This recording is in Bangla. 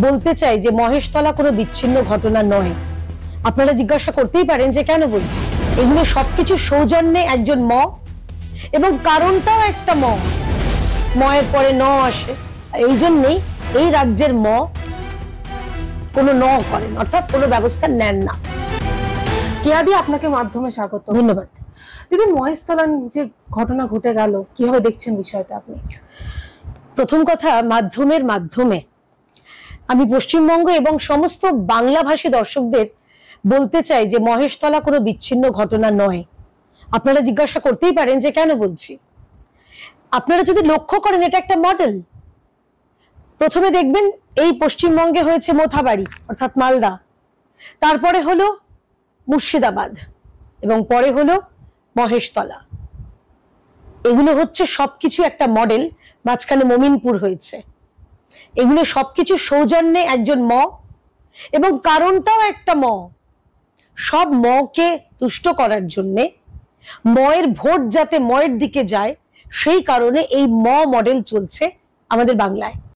বলতে চাই যে মহেশতলা কোনো বিচ্ছিন্ন ঘটনা নয়। আপনারা জিজ্ঞাসা করতেই পারেন যে কেন বলছি। এগুলো সবকিছু সৌজন্যে একজন ম, এবং কারণটাও একটা ম, ময়ের পরে ন আসে। এই জন্যেই এই রাজ্যের ম কোনো ন করেন, অর্থাৎ কোনো ব্যবস্থা নেন না। কেয়াদি, আপনাকে মাধ্যমে স্বাগত। ধন্যবাদ। দিদি, মহেশতলার যে ঘটনা ঘটে গেল, কিভাবে দেখছেন বিষয়টা আপনি? প্রথম কথা, মাধ্যমের মাধ্যমে আমি পশ্চিমবঙ্গ এবং সমস্ত বাংলাভাষী দর্শকদের বলতে চাই যে মহেশতলা কোনো বিচ্ছিন্ন ঘটনা নয়। আপনারা জিজ্ঞাসা করতেই পারেন যে কেন বলছি। আপনারা যদি লক্ষ্য করেন, এটা একটা মডেল। প্রথমে দেখবেন এই পশ্চিমবঙ্গে হয়েছে মোথাবাড়ি অর্থাৎ মালদা, তারপরে হলো মুর্শিদাবাদ, এবং পরে হলো মহেশতলা। এগুলো হচ্ছে সবকিছু একটা মডেল। মাঝখানে মমিনপুর হয়েছে। এগুলো সবকিছু সৌজন্যে একজন ম, এবং কারণটাও একটা ম। সব মকে তুষ্ট করার জন্যে, ময়ের ভোট যাতে ময়ের দিকে যায়, সেই কারণে এই ম মডেল চলছে আমাদের বাংলায়।